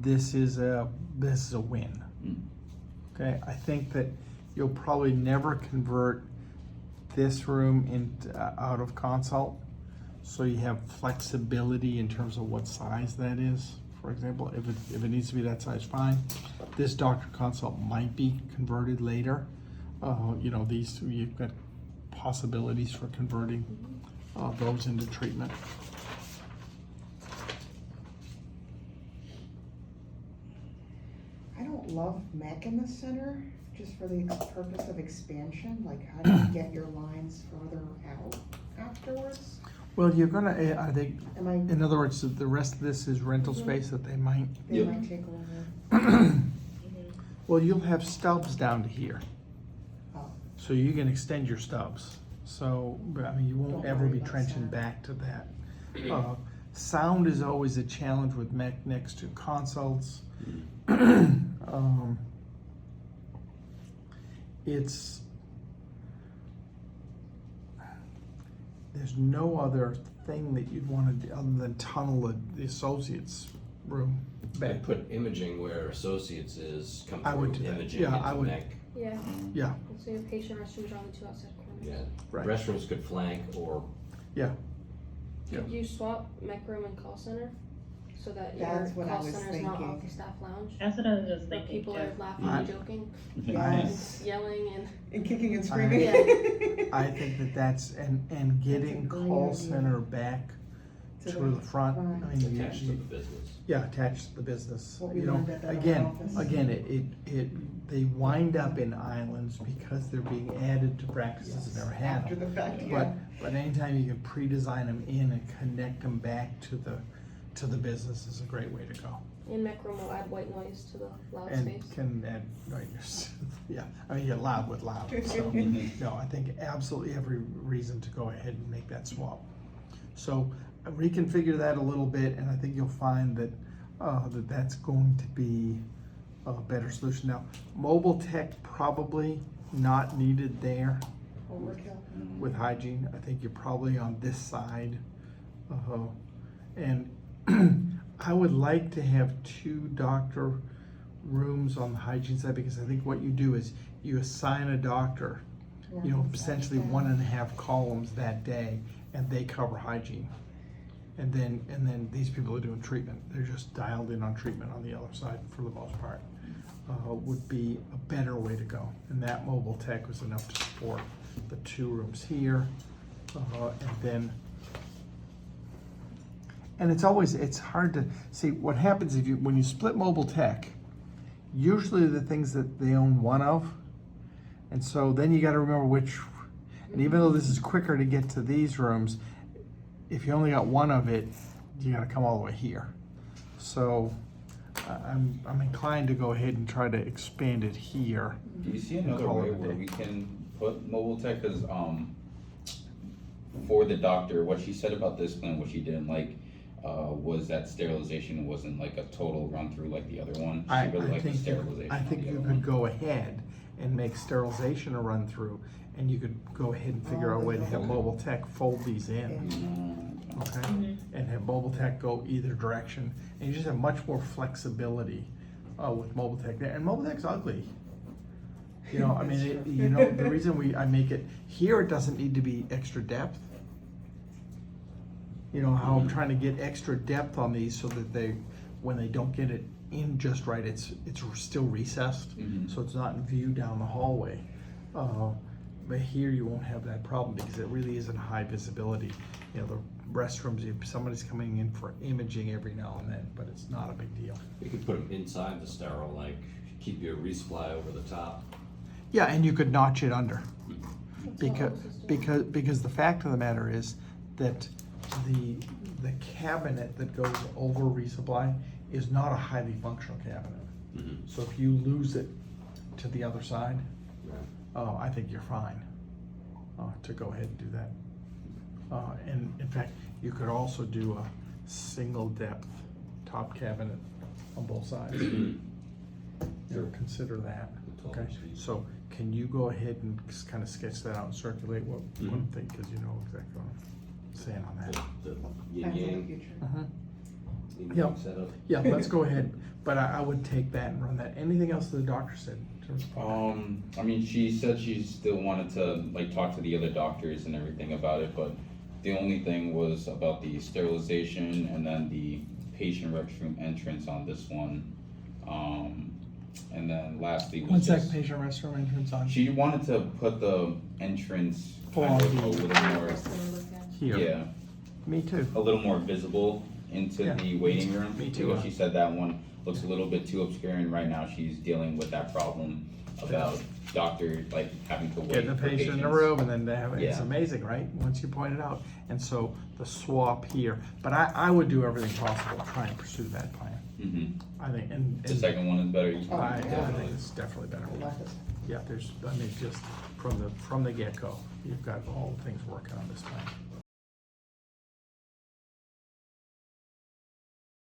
this is a win. Okay, I think that you'll probably never convert this room out of consult, so you have flexibility in terms of what size that is. For example, if it needs to be that size, fine. This doctor consult might be converted later. You know, you've got possibilities for converting those into treatment. I don't love mech in the center, just for the purpose of expansion. Like, how do you get your lines further out afterwards? Well, you're gonna, I think, Am I, in other words, the rest of this is rental space that they might. they Yep. might take over? Well, you'll have stubs down to here, Oh, so you can extend your stubs. So, but I mean, you won't Don't ever worry be about trenching sound. back to that. Sound is always a challenge with mech next to consults. There's no other thing that you'd want to do other than tunnel the associates room I back. put imaging where associates is, come I through would do that. imaging Yeah, into I would. mech. Yeah, Yeah, so your patient restrooms are on the two outside corners. Yeah, right. restrooms could flank or, Yeah. Could you swap mech room and call center? So that your That's what I call was center is not thinking. office staff lounge? That's what I was just Where thinking. people too. are laughing I- and joking, yes. and yelling and. And kicking and I- screaming. I think that's, and getting That's a great call idea. center back to the front. I mean, attached to the business. yeah, attached to the business. What we You know, learned at the again, office. they wind up in islands because they're being added to practices that never had After them. the fact, yeah. But anytime you can pre-design them in and connect them back to the business is a great way to go. In mech room will add white noise to the loud And space. can add, yeah, I mean, you're loud with loud, so, no, I think absolutely every reason to go ahead and make that swap. So reconfigure that a little bit, and I think you'll find that, that's going to be a better solution. Now, mobile tech probably not needed there Overkill. with hygiene. I think you're probably on this side. And I would like to have 2 doctor rooms on the hygiene side, because I think what you do is you assign a doctor, you know, essentially 1.5 columns that day, and they cover hygiene. And then these people are doing treatment. They're just dialed in on treatment on the other side for the most part. Would be a better way to go. And that mobile tech was enough to support the 2 rooms here, and it's hard to see what happens when you split mobile tech. Usually the things that they own one of, and so then you got to remember which. And even though this is quicker to get to these rooms, if you only got one of it, you got to come all the way here. So I'm inclined to go ahead and try to expand it here. Do you see another Call way it a where day. we can put mobile tech, cause, for the doctor, what she said about this plan, what she didn't like, was that sterilization wasn't like a total run through like the other one. I She really liked the think sterilization I on think the you other could one. go ahead and make sterilization a run through, and you could go ahead and figure out a way to have mobile tech fold these in. Okay, and have mobile tech go either direction, and you just have much more flexibility with mobile tech there. And mobile tech's ugly. You know, I mean, the reason I make it here, it doesn't need to be extra depth. You know how I'm trying to get extra depth on these so that when they don't get it in just right, it's still recessed, so it's not in view down the hallway. But here you won't have that problem because it really isn't high visibility. You know, the restrooms, if somebody's coming in for imaging every now and then, but it's not a big deal. You could put them inside the sterile, like keep your resupply over the top. Yeah, and you could notch it under. That's what Because, offices do. because the fact of the matter is that the cabinet that goes over resupply is not a highly functional cabinet. So if you lose it to the other side, I think you're fine to go ahead and do that. And in fact, you could also do a single depth top cabinet on both sides. Sure. Consider that. Totally Okay, see. so can you go ahead and just kind of sketch that out and circulate what I'm thinking, because you know exactly what I'm saying on that. The yin Plans of the yang. future. Yep. Setup. Yeah, let's go ahead, but I would take that and run that. Anything else the doctor said? in terms of- I mean, she said she still wanted to like talk to the other doctors and everything about it, but the only thing was about the sterilization and then the patient restroom entrance on this one. And then lastly was One second, just, patient restroom entrance on she wanted to put the entrance Along kind of a the- little more, That's what I look at. here. yeah, Me too. a little more visible into Yeah, the waiting me- room. me too. Because she said that one looks a little bit too obscure, and right now she's dealing with that problem about doctors like having to wait Get the for patient in the patients. room and then they have, it's Yeah. amazing, right? Once you point it out. And so the swap here, but I would do everything possible to try and pursue that plan. Mhm. I think, and. The second one is better. Oh, I yeah. think it's definitely better. I love this. Yeah, there's, I mean, just from the get-go, you've got all the things working on this plan.